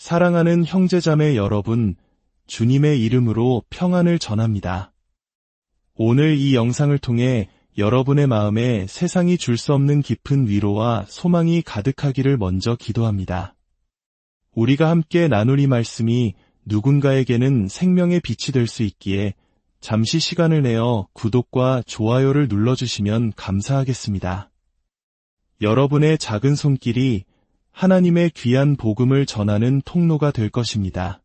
사랑하는 형제자매 여러분, 주님의 이름으로 평안을 전합니다. 오늘 이 영상을 통해 여러분의 마음에 세상이 줄 수 없는 깊은 위로와 소망이 가득하기를 먼저 기도합니다. 우리가 함께 나눌 이 말씀이 누군가에게는 생명의 빛이 될 수 있기에 잠시 시간을 내어 구독과 좋아요를 눌러주시면 감사하겠습니다. 여러분의 작은 손길이 하나님의 귀한 복음을 전하는 통로가 될 것입니다.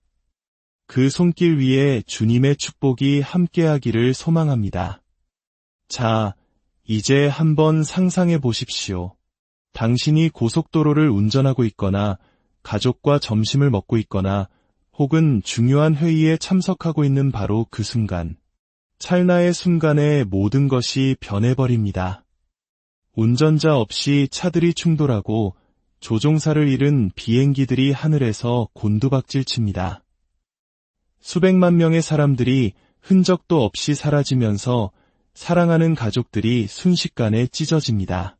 그 손길 위에 주님의 축복이 함께하기를 소망합니다. 자, 이제 한번 상상해 보십시오. 당신이 고속도로를 운전하고 있거나 가족과 점심을 먹고 있거나 혹은 중요한 회의에 참석하고 있는 바로 그 순간, 찰나의 순간에 모든 것이 변해버립니다. 운전자 없이 차들이 충돌하고 조종사를 잃은 비행기들이 하늘에서 곤두박질칩니다. 수백만 명의 사람들이 흔적도 없이 사라지면서 사랑하는 가족들이 순식간에 찢어집니다.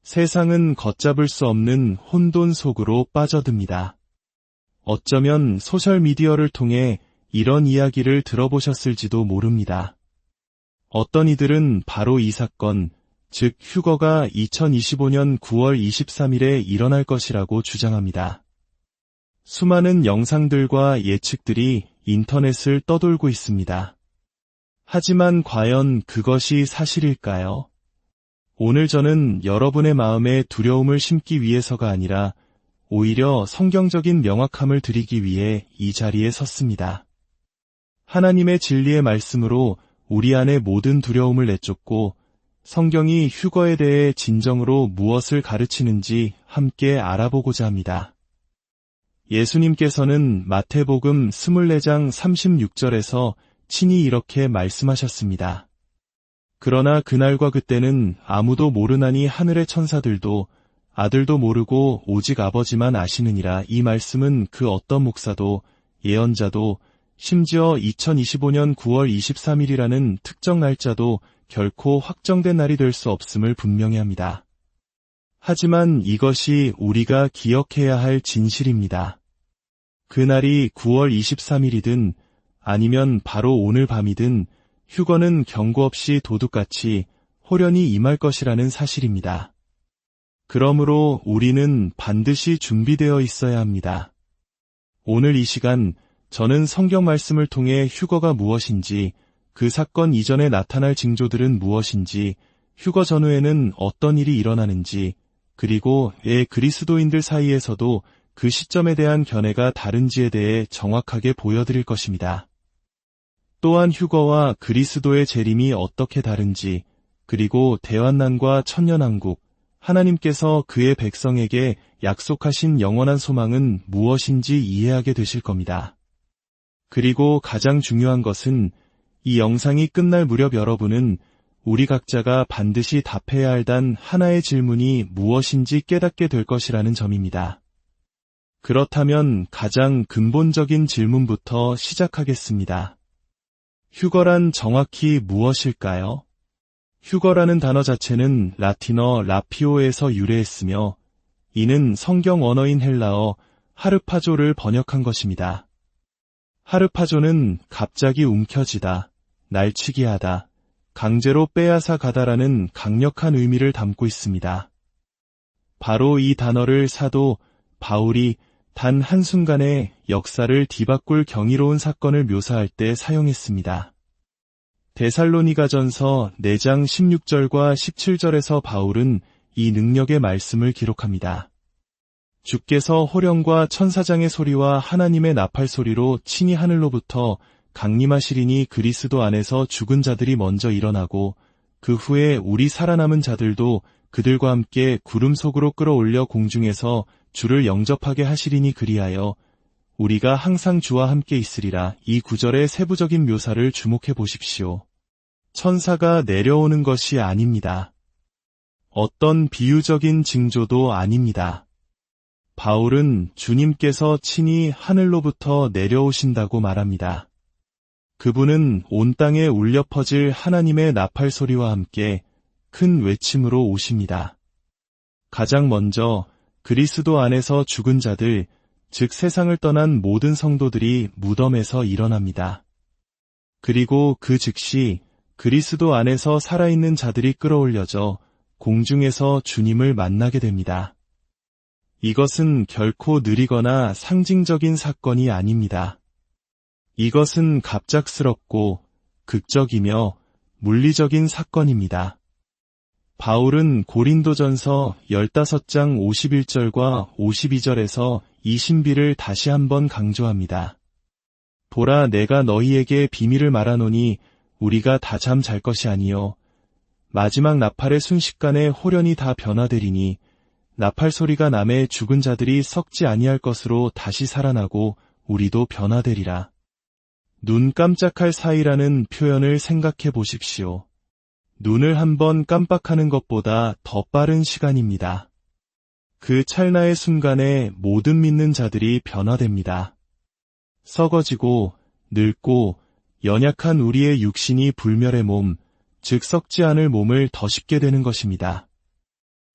세상은 걷잡을 수 없는 혼돈 속으로 빠져듭니다. 어쩌면 소셜미디어를 통해 이런 이야기를 들어보셨을지도 모릅니다. 어떤 이들은 바로 이 사건, 즉 휴거가 2025년 9월 23일에 일어날 것이라고 주장합니다. 수많은 영상들과 예측들이 인터넷을 떠돌고 있습니다. 하지만 과연 그것이 사실일까요? 오늘 저는 여러분의 마음에 두려움을 심기 위해서가 아니라 오히려 성경적인 명확함을 드리기 위해 이 자리에 섰습니다. 하나님의 진리의 말씀으로 우리 안의 모든 두려움을 내쫓고 성경이 휴거에 대해 진정으로 무엇을 가르치는지 함께 알아보고자 합니다. 예수님께서는 마태복음 24장 36절에서 친히 이렇게 말씀하셨습니다. 그러나 그날과 그때는 아무도 모르나니 하늘의 천사들도 아들도 모르고 오직 아버지만 아시느니라. 이 말씀은 그 어떤 목사도 예언자도 심지어 2025년 9월 23일이라는 특정 날짜도 결코 확정된 날이 될 수 없음을 분명히 합니다. 하지만 이것이 우리가 기억해야 할 진실입니다. 그날이 9월 23일이든 아니면 바로 오늘 밤이든 휴거는 경고 없이 도둑같이 호련히 임할 것이라는 사실입니다. 그러므로 우리는 반드시 준비되어 있어야 합니다. 오늘 이 시간 저는 성경 말씀을 통해 휴거가 무엇인지, 그 사건 이전에 나타날 징조들은 무엇인지, 휴거 전후에는 어떤 일이 일어나는지, 그리고 그리스도인들 사이에서도 그 시점에 대한 견해가 다른지에 대해 정확하게 보여드릴 것입니다. 또한 휴거와 그리스도의 재림이 어떻게 다른지, 그리고 대환난과 천년왕국, 하나님께서 그의 백성에게 약속하신 영원한 소망은 무엇인지 이해하게 되실 겁니다. 그리고 가장 중요한 것은 이 영상이 끝날 무렵 여러분은 우리 각자가 반드시 답해야 할 단 하나의 질문이 무엇인지 깨닫게 될 것이라는 점입니다. 그렇다면 가장 근본적인 질문부터 시작하겠습니다. 휴거란 정확히 무엇일까요? 휴거라는 단어 자체는 라틴어 라피오에서 유래했으며 이는 성경 원어인 헬라어 하르파조를 번역한 것입니다. 하르파조는 갑자기 움켜쥐다, 날치기 하다, 강제로 빼앗아 가다라는 강력한 의미를 담고 있습니다. 바로 이 단어를 사도 바울이 단 한순간에 역사를 뒤바꿀 경이로운 사건을 묘사할 때 사용했습니다. 데살로니가전서 4장 16절과 17절에서 바울은 이 능력의 말씀을 기록합니다. 주께서 호령과 천사장의 소리와 하나님의 나팔 소리로 친히 하늘로부터 강림하시리니 그리스도 안에서 죽은 자들이 먼저 일어나고 그 후에 우리 살아남은 자들도 그들과 함께 구름 속으로 끌어올려 공중에서 주를 영접하게 하시리니 그리하여 우리가 항상 주와 함께 있으리라. 이 구절의 세부적인 묘사를 주목해 보십시오. 천사가 내려오는 것이 아닙니다. 어떤 비유적인 징조도 아닙니다. 바울은 주님께서 친히 하늘로부터 내려오신다고 말합니다. 그분은 온 땅에 울려 퍼질 하나님의 나팔 소리와 함께 큰 외침으로 오십니다. 가장 먼저 그리스도 안에서 죽은 자들, 즉 세상을 떠난 모든 성도들이 무덤에서 일어납니다. 그리고 그 즉시 그리스도 안에서 살아있는 자들이 끌어올려져 공중에서 주님을 만나게 됩니다. 이것은 결코 느리거나 상징적인 사건이 아닙니다. 이것은 갑작스럽고 극적이며 물리적인 사건입니다. 바울은 고린도전서 15장 51절과 52절에서 이 신비를 다시 한번 강조합니다. 보라, 내가 너희에게 비밀을 말하노니 우리가 다 잠 잘 것이 아니요 마지막 나팔의 순식간에 홀연히 다 변화되리니 나팔 소리가 나매 죽은 자들이 썩지 아니할 것으로 다시 살아나고 우리도 변화되리라. 눈 깜짝할 사이라는 표현을 생각해 보십시오. 눈을 한번 깜빡하는 것보다 더 빠른 시간입니다. 그 찰나의 순간에 모든 믿는 자들이 변화됩니다. 썩어지고 늙고 연약한 우리의 육신이 불멸의 몸, 즉 썩지 않을 몸을 덧입게 되는 것입니다.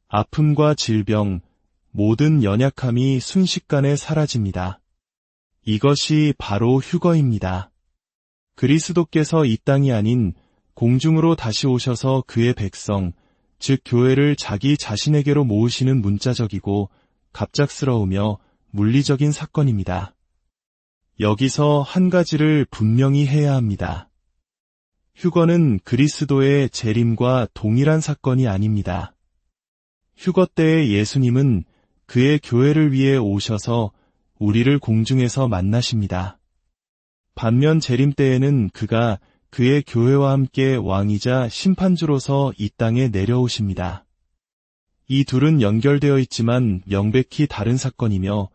아픔과 질병, 모든 연약함이 순식간에 사라집니다. 이것이 바로 휴거입니다. 그리스도께서 이 땅이 아닌 공중으로 다시 오셔서 그의 백성, 즉 교회를 자기 자신에게로 모으시는 문자적이고 갑작스러우며 물리적인 사건입니다. 여기서 한 가지를 분명히 해야 합니다. 휴거는 그리스도의 재림과 동일한 사건이 아닙니다. 휴거 때의 예수님은 그의 교회를 위해 오셔서 우리를 공중에서 만나십니다. 반면 재림 때에는 그가 그의 교회와 함께 왕이자 심판주로서 이 땅에 내려오십니다. 이 둘은 연결되어 있지만 명백히 다른 사건이며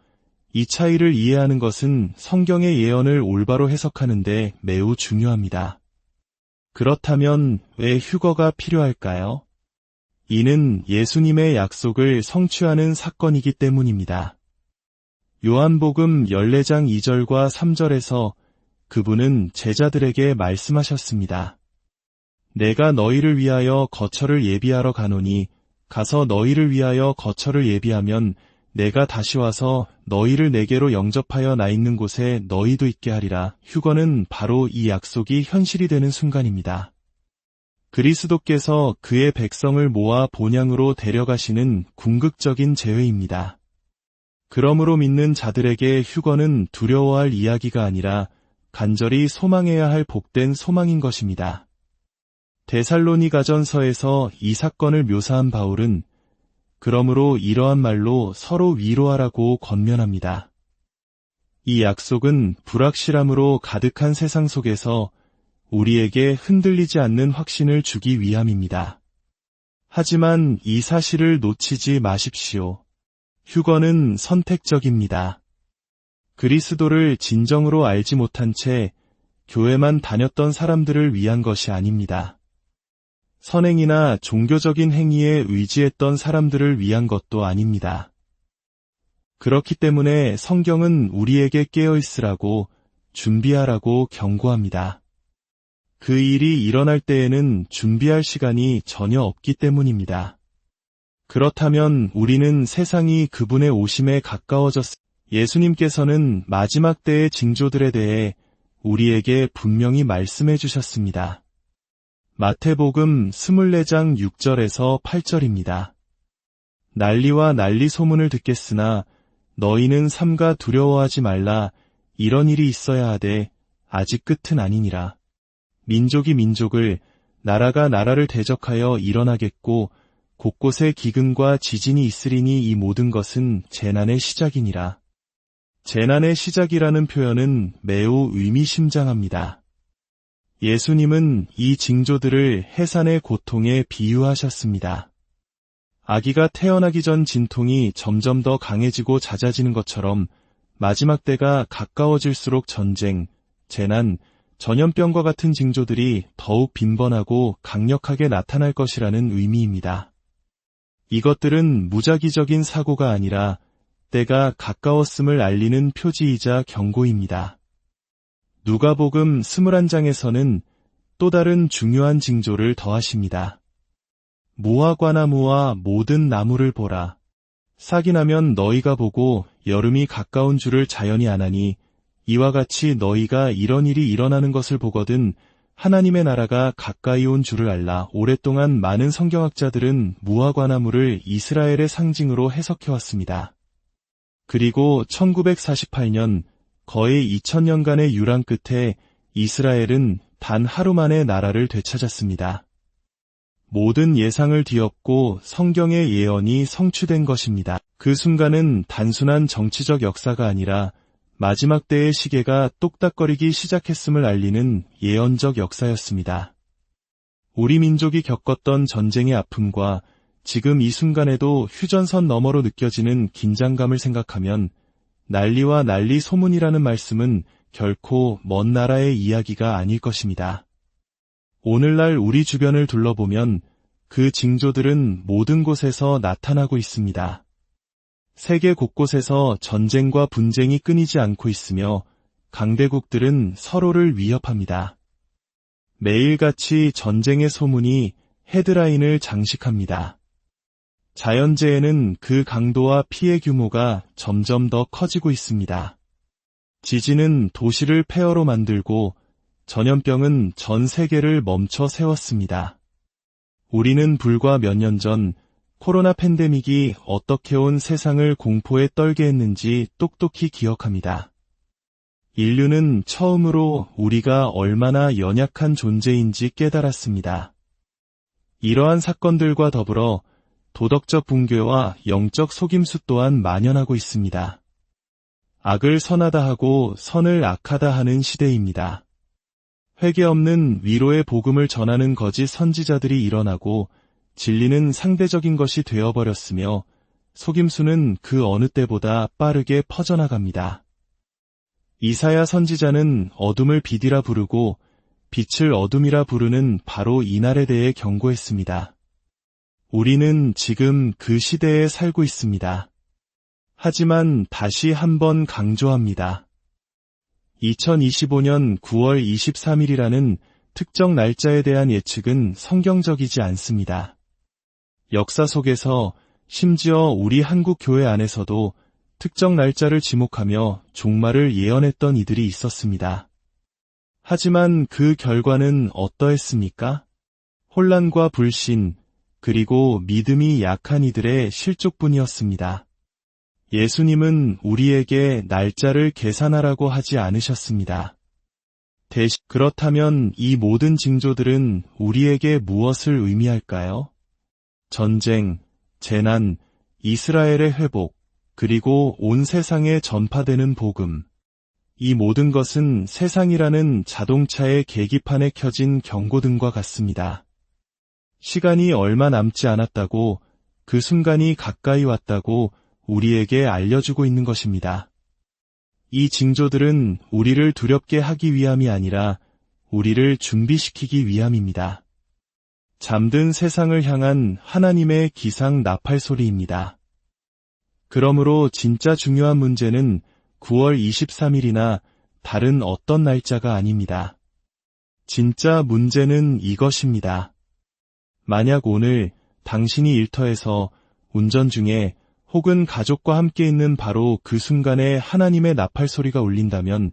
이 차이를 이해하는 것은 성경의 예언을 올바로 해석하는 데 매우 중요합니다. 그렇다면 왜 휴거가 필요할까요? 이는 예수님의 약속을 성취하는 사건이기 때문입니다. 요한복음 14장 2절과 3절에서 그분은 제자들에게 말씀하셨습니다. 내가 너희를 위하여 거처를 예비하러 가노니 가서 너희를 위하여 거처를 예비하면 내가 다시 와서 너희를 내게로 영접하여 나 있는 곳에 너희도 있게 하리라. 휴거는 바로 이 약속이 현실이 되는 순간입니다. 그리스도께서 그의 백성을 모아 본향으로 데려가시는 궁극적인 재회입니다. 그러므로 믿는 자들에게 휴거는 두려워할 이야기가 아니라 간절히 소망해야 할 복된 소망인 것입니다. 데살로니가전서에서 이 사건을 묘사한 바울은 그러므로 이러한 말로 서로 위로하라고 권면합니다. 이 약속은 불확실함으로 가득한 세상 속에서 우리에게 흔들리지 않는 확신을 주기 위함입니다. 하지만 이 사실을 놓치지 마십시오. 휴거는 선택적입니다. 그리스도를 진정으로 알지 못한 채 교회만 다녔던 사람들을 위한 것이 아닙니다. 선행이나 종교적인 행위에 의지했던 사람들을 위한 것도 아닙니다. 그렇기 때문에 성경은 우리에게 깨어있으라고 준비하라고 경고합니다. 그 일이 일어날 때에는 준비할 시간이 전혀 없기 때문입니다. 그렇다면 우리는 세상이 그분의 오심에 가까워졌습니다. 예수님께서는 마지막 때의 징조들에 대해 우리에게 분명히 말씀해 주셨습니다. 마태복음 24장 6절에서 8절입니다. 난리와 난리 소문을 듣겠으나 너희는 삼가 두려워하지 말라. 이런 일이 있어야 하되 아직 끝은 아니니라. 민족이 민족을, 나라가 나라를 대적하여 일어나겠고 곳곳에 기근과 지진이 있으리니 이 모든 것은 재난의 시작이니라. 재난의 시작이라는 표현은 매우 의미심장합니다. 예수님은 이 징조들을 해산의 고통에 비유하셨습니다. 아기가 태어나기 전 진통이 점점 더 강해지고 잦아지는 것처럼 마지막 때가 가까워질수록 전쟁, 재난, 전염병과 같은 징조들이 더욱 빈번하고 강력하게 나타날 것이라는 의미입니다. 이것들은 무작위적인 사고가 아니라 때가 가까웠음을 알리는 표지이자 경고입니다. 누가복음 21장에서는 또 다른 중요한 징조를 더하십니다. 무화과나무와 모든 나무를 보라. 싹이 나면 너희가 보고 여름이 가까운 줄을 자연히 아나니 이와 같이 너희가 이런 일이 일어나는 것을 보거든 하나님의 나라가 가까이 온 줄을 알라. 오랫동안 많은 성경학자들은 무화과나무를 이스라엘의 상징으로 해석해왔습니다. 그리고 1948년 거의 2000년간의 유랑 끝에 이스라엘은 단 하루 만에 나라를 되찾았습니다. 모든 예상을 뒤엎고 성경의 예언이 성취된 것입니다. 그 순간은 단순한 정치적 역사가 아니라 마지막 때의 시계가 똑딱거리기 시작했음을 알리는 예언적 역사였습니다. 우리 민족이 겪었던 전쟁의 아픔과 지금 이 순간에도 휴전선 너머로 느껴지는 긴장감을 생각하면 난리와 난리 소문이라는 말씀은 결코 먼 나라의 이야기가 아닐 것입니다. 오늘날 우리 주변을 둘러보면 그 징조들은 모든 곳에서 나타나고 있습니다. 세계 곳곳에서 전쟁과 분쟁이 끊이지 않고 있으며 강대국들은 서로를 위협합니다. 매일같이 전쟁의 소문이 헤드라인을 장식합니다. 자연재해는 그 강도와 피해 규모가 점점 더 커지고 있습니다. 지진은 도시를 폐허로 만들고 전염병은 전 세계를 멈춰 세웠습니다. 우리는 불과 몇 년 전 코로나 팬데믹이 어떻게 온 세상을 공포에 떨게 했는지 똑똑히 기억합니다. 인류는 처음으로 우리가 얼마나 연약한 존재인지 깨달았습니다. 이러한 사건들과 더불어 도덕적 붕괴와 영적 속임수 또한 만연하고 있습니다. 악을 선하다 하고 선을 악하다 하는 시대입니다. 회개 없는 위로의 복음을 전하는 거짓 선지자들이 일어나고 진리는 상대적인 것이 되어버렸으며 속임수는 그 어느 때보다 빠르게 퍼져나갑니다. 이사야 선지자는 어둠을 빛이라 부르고 빛을 어둠이라 부르는 바로 이날에 대해 경고했습니다. 우리는 지금 그 시대에 살고 있습니다. 하지만 다시 한번 강조합니다. 2025년 9월 23일이라는 특정 날짜에 대한 예측은 성경적이지 않습니다. 역사 속에서 심지어 우리 한국 교회 안에서도 특정 날짜를 지목하며 종말을 예언했던 이들이 있었습니다. 하지만 그 결과는 어떠했습니까? 혼란과 불신, 그리고 믿음이 약한 이들의 실족뿐이었습니다. 예수님은 우리에게 날짜를 계산하라고 하지 않으셨습니다. 대신 그렇다면 이 모든 징조들은 우리에게 무엇을 의미할까요? 전쟁, 재난, 이스라엘의 회복, 그리고 온 세상에 전파되는 복음. 이 모든 것은 세상이라는 자동차의 계기판에 켜진 경고등과 같습니다. 시간이 얼마 남지 않았다고, 그 순간이 가까이 왔다고 우리에게 알려주고 있는 것입니다. 이 징조들은 우리를 두렵게 하기 위함이 아니라 우리를 준비시키기 위함입니다. 잠든 세상을 향한 하나님의 기상 나팔 소리입니다. 그러므로 진짜 중요한 문제는 9월 23일이나 다른 어떤 날짜가 아닙니다. 진짜 문제는 이것입니다. 만약 오늘 당신이 일터에서 운전 중에 혹은 가족과 함께 있는 바로 그 순간에 하나님의 나팔 소리가 울린다면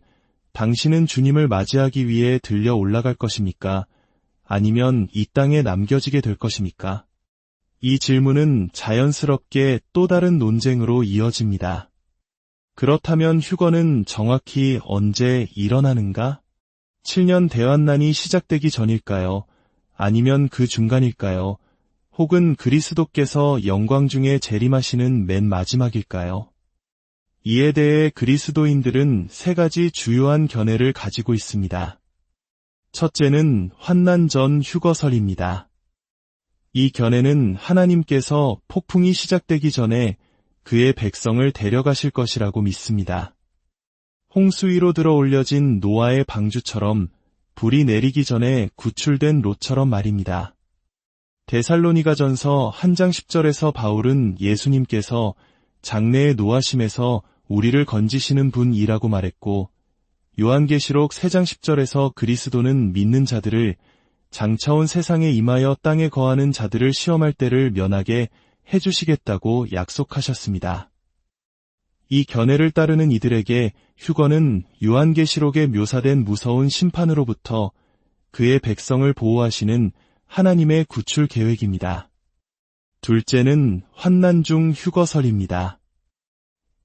당신은 주님을 맞이하기 위해 들려 올라갈 것입니까? 아니면 이 땅에 남겨지게 될 것입니까? 이 질문은 자연스럽게 또 다른 논쟁으로 이어집니다. 그렇다면 휴거는 정확히 언제 일어나는가? 7년 대환난이 시작되기 전일까요? 아니면 그 중간일까요? 혹은 그리스도께서 영광 중에 재림하시는 맨 마지막일까요? 이에 대해 그리스도인들은 세 가지 주요한 견해를 가지고 있습니다. 첫째는 환난 전 휴거설입니다. 이 견해는 하나님께서 폭풍이 시작되기 전에 그의 백성을 데려가실 것이라고 믿습니다. 홍수 위로 들어 올려진 노아의 방주처럼 불이 내리기 전에 구출된 롯처럼 말입니다. 데살로니가전서 1장 10절에서 바울은 예수님께서 장래의 노하심에서 우리를 건지시는 분이라고 말했고, 요한계시록 3장 10절에서 그리스도는 믿는 자들을 장차온 세상에 임하여 땅에 거하는 자들을 시험할 때를 면하게 해주시겠다고 약속하셨습니다. 이 견해를 따르는 이들에게 휴거는 요한계시록에 묘사된 무서운 심판으로부터 그의 백성을 보호하시는 하나님의 구출 계획입니다. 둘째는 환난 중 휴거설입니다.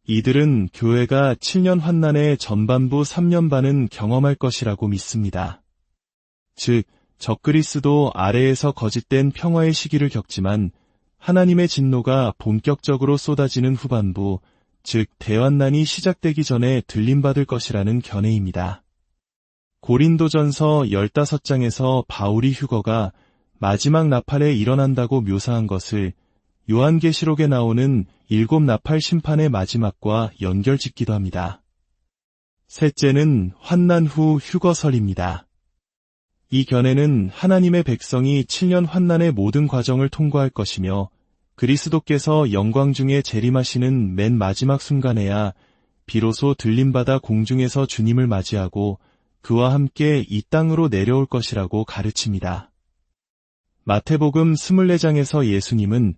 이들은 교회가 7년 환난의 전반부 3년 반은 경험할 것이라고 믿습니다. 즉, 적그리스도 아래에서 거짓된 평화의 시기를 겪지만 하나님의 진노가 본격적으로 쏟아지는 후반부, 즉 대환난이 시작되기 전에 들림받을 것이라는 견해입니다. 고린도전서 15장에서 바울이 휴거가 마지막 나팔에 일어난다고 묘사한 것을 요한계시록에 나오는 7 나팔 심판의 마지막과 연결짓기도 합니다. 셋째는 환난 후 휴거설입니다. 이 견해는 하나님의 백성이 7년 환난의 모든 과정을 통과할 것이며 그리스도께서 영광 중에 재림하시는 맨 마지막 순간에야 비로소 들림받아 공중에서 주님을 맞이하고 그와 함께 이 땅으로 내려올 것이라고 가르칩니다. 마태복음 24장에서 예수님은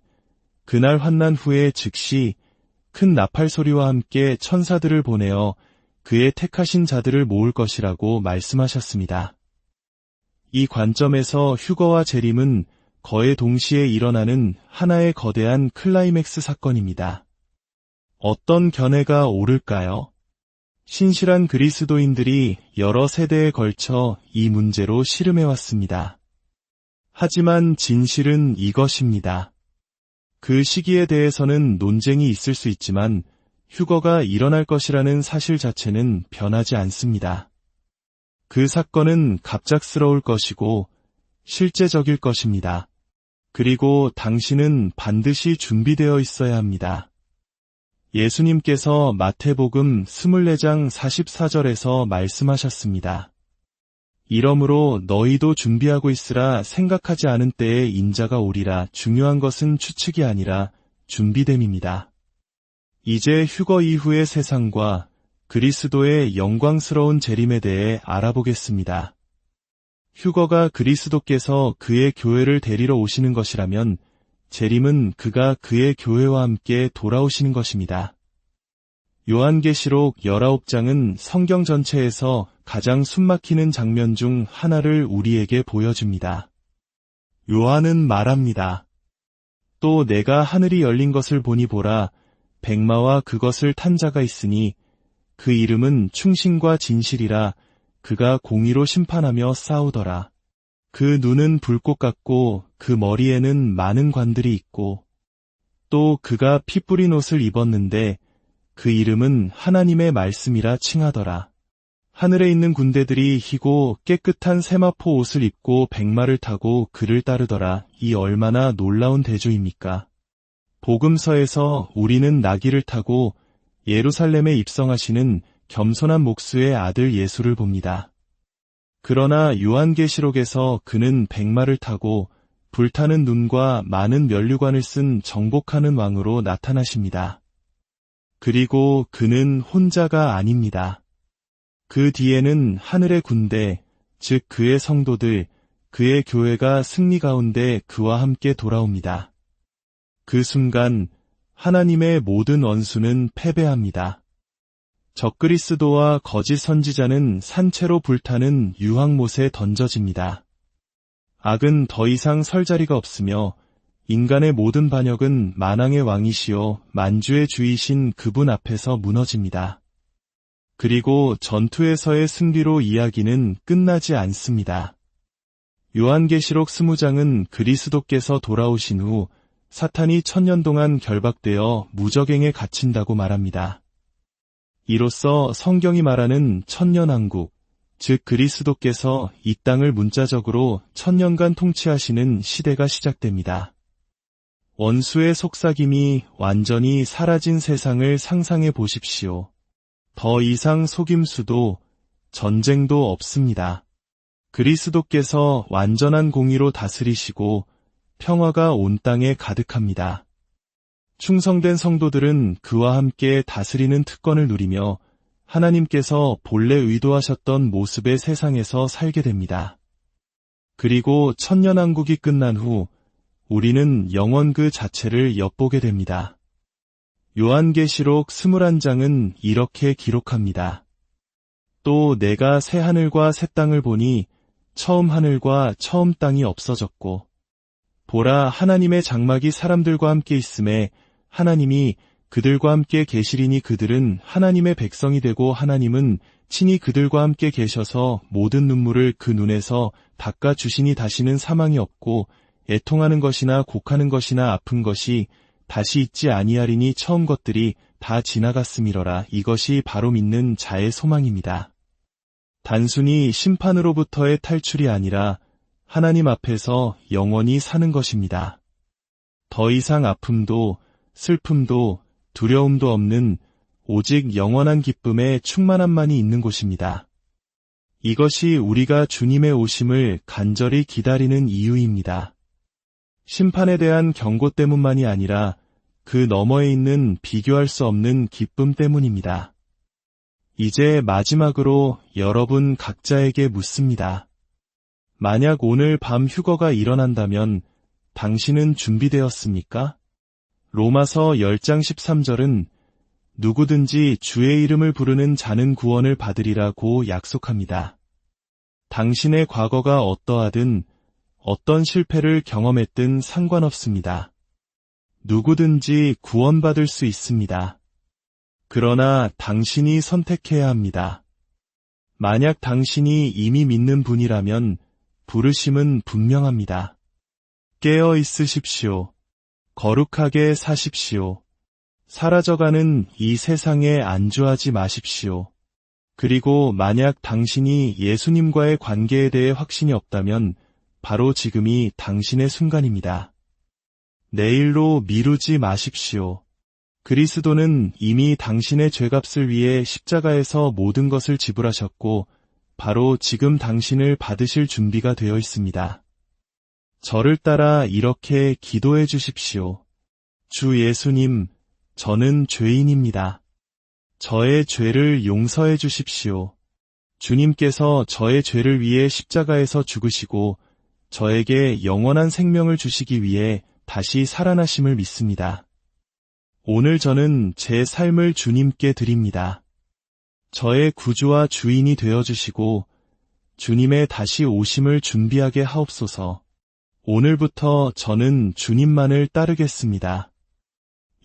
그날 환난 후에 즉시 큰 나팔 소리와 함께 천사들을 보내어 그의 택하신 자들을 모을 것이라고 말씀하셨습니다. 이 관점에서 휴거와 재림은 거의 동시에 일어나는 하나의 거대한 클라이맥스 사건입니다. 어떤 견해가 옳을까요? 신실한 그리스도인들이 여러 세대에 걸쳐 이 문제로 씨름해왔습니다. 하지만 진실은 이것입니다. 그 시기에 대해서는 논쟁이 있을 수 있지만 휴거가 일어날 것이라는 사실 자체는 변하지 않습니다. 그 사건은 갑작스러울 것이고 실제적일 것입니다. 그리고 당신은 반드시 준비되어 있어야 합니다. 예수님께서 마태복음 24장 44절에서 말씀하셨습니다. 이러므로 너희도 준비하고 있으라. 생각하지 않은 때에 인자가 오리라. 중요한 것은 추측이 아니라 준비됨입니다. 이제 휴거 이후의 세상과 그리스도의 영광스러운 재림에 대해 알아보겠습니다. 휴거가 그리스도께서 그의 교회를 데리러 오시는 것이라면 재림은 그가 그의 교회와 함께 돌아오시는 것입니다. 요한계시록 19장은 성경 전체에서 가장 숨막히는 장면 중 하나를 우리에게 보여줍니다. 요한은 말합니다. 또 내가 하늘이 열린 것을 보니 보라, 백마와 그것을 탄 자가 있으니 그 이름은 충신과 진실이라. 그가 공의로 심판하며 싸우더라. 그 눈은 불꽃 같고 그 머리에는 많은 관들이 있고 또 그가 피 뿌린 옷을 입었는데 그 이름은 하나님의 말씀이라 칭하더라. 하늘에 있는 군대들이 희고 깨끗한 세마포 옷을 입고 백마를 타고 그를 따르더라. 이 얼마나 놀라운 대조입니까? 복음서에서 우리는 나귀를 타고 예루살렘에 입성하시는 겸손한 목수의 아들 예수를 봅니다. 그러나 요한계시록에서 그는 백마를 타고 불타는 눈과 많은 면류관을 쓴 정복하는 왕으로 나타나십니다. 그리고 그는 혼자가 아닙니다. 그 뒤에는 하늘의 군대, 즉 그의 성도들, 그의 교회가 승리 가운데 그와 함께 돌아옵니다. 그 순간 하나님의 모든 원수는 패배합니다. 적그리스도와 거짓 선지자는 산채로 불타는 유황못에 던져집니다. 악은 더 이상 설 자리가 없으며 인간의 모든 반역은 만왕의 왕이시요 만주의 주이신 그분 앞에서 무너집니다. 그리고 전투에서의 승리로 이야기는 끝나지 않습니다. 요한계시록 20장은 그리스도께서 돌아오신 후 사탄이 1000년 동안 결박되어 무적행에 갇힌다고 말합니다. 이로써 성경이 말하는 천년왕국, 즉 그리스도께서 이 땅을 문자적으로 1000년간 통치하시는 시대가 시작됩니다. 원수의 속삭임이 완전히 사라진 세상을 상상해 보십시오. 더 이상 속임수도 전쟁도 없습니다. 그리스도께서 완전한 공의로 다스리시고 평화가 온 땅에 가득합니다. 충성된 성도들은 그와 함께 다스리는 특권을 누리며 하나님께서 본래 의도하셨던 모습의 세상에서 살게 됩니다. 그리고 천년왕국이 끝난 후 우리는 영원 그 자체를 엿보게 됩니다. 요한계시록 21장은 이렇게 기록합니다. 또 내가 새 하늘과 새 땅을 보니 처음 하늘과 처음 땅이 없어졌고 보라 하나님의 장막이 사람들과 함께 있음에 하나님이 그들과 함께 계시리니 그들은 하나님의 백성이 되고 하나님은 친히 그들과 함께 계셔서 모든 눈물을 그 눈에서 닦아 주시니 다시는 사망이 없고 애통하는 것이나 곡하는 것이나 아픈 것이 다시 있지 아니하리니 처음 것들이 다 지나갔음이러라. 이것이 바로 믿는 자의 소망입니다. 단순히 심판으로부터의 탈출이 아니라 하나님 앞에서 영원히 사는 것입니다. 더 이상 아픔도 슬픔도 두려움도 없는 오직 영원한 기쁨의 충만함만이 있는 곳입니다. 이것이 우리가 주님의 오심을 간절히 기다리는 이유입니다. 심판에 대한 경고 때문만이 아니라 그 너머에 있는 비교할 수 없는 기쁨 때문입니다. 이제 마지막으로 여러분 각자에게 묻습니다. 만약 오늘 밤 휴거가 일어난다면 당신은 준비되었습니까? 로마서 10장 13절은 누구든지 주의 이름을 부르는 자는 구원을 받으리라고 약속합니다. 당신의 과거가 어떠하든 어떤 실패를 경험했든 상관없습니다. 누구든지 구원받을 수 있습니다. 그러나 당신이 선택해야 합니다. 만약 당신이 이미 믿는 분이라면 부르심은 분명합니다. 깨어 있으십시오. 거룩하게 사십시오. 사라져가는 이 세상에 안주하지 마십시오. 그리고 만약 당신이 예수님과의 관계에 대해 확신이 없다면 바로 지금이 당신의 순간입니다. 내일로 미루지 마십시오. 그리스도는 이미 당신의 죄값을 위해 십자가에서 모든 것을 지불하셨고 바로 지금 당신을 받으실 준비가 되어 있습니다. 저를 따라 이렇게 기도해 주십시오. 주 예수님, 저는 죄인입니다. 저의 죄를 용서해 주십시오. 주님께서 저의 죄를 위해 십자가에서 죽으시고 저에게 영원한 생명을 주시기 위해 다시 살아나심을 믿습니다. 오늘 저는 제 삶을 주님께 드립니다. 저의 구주와 주인이 되어주시고 주님의 다시 오심을 준비하게 하옵소서. 오늘부터 저는 주님만을 따르겠습니다.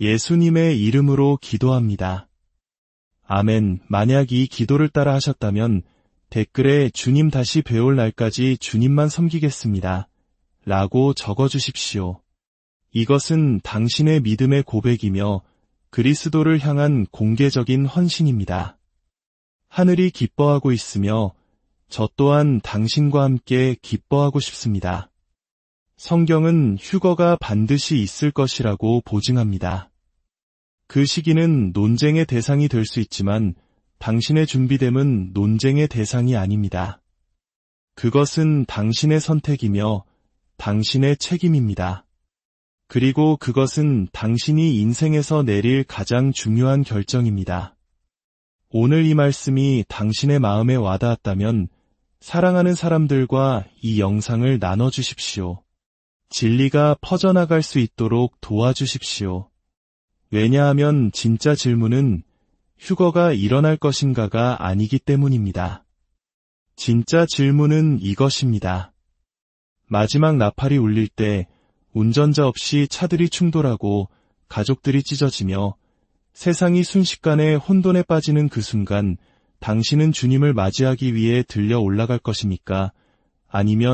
예수님의 이름으로 기도합니다. 아멘. 만약 이 기도를 따라 하셨다면 댓글에 주님 다시 뵈올 날까지 주님만 섬기겠습니다. 라고 적어주십시오. 이것은 당신의 믿음의 고백이며 그리스도를 향한 공개적인 헌신입니다. 하늘이 기뻐하고 있으며 저 또한 당신과 함께 기뻐하고 싶습니다. 성경은 휴거가 반드시 있을 것이라고 보증합니다. 그 시기는 논쟁의 대상이 될 수 있지만 당신의 준비됨은 논쟁의 대상이 아닙니다. 그것은 당신의 선택이며 당신의 책임입니다. 그리고 그것은 당신이 인생에서 내릴 가장 중요한 결정입니다. 오늘 이 말씀이 당신의 마음에 와닿았다면 사랑하는 사람들과 이 영상을 나눠주십시오. 진리가 퍼져나갈 수 있도록 도와주십시오. 왜냐하면 진짜 질문은 휴거가 일어날 것인가가 아니기 때문입니다. 진짜 질문은 이것입니다. 마지막 나팔이 울릴 때 운전자 없이 차들이 충돌하고 가족들이 찢어지며 세상이 순식간에 혼돈에 빠지는 그 순간 당신은 주님을 맞이하기 위해 들려 올라갈 것입니까? 아니면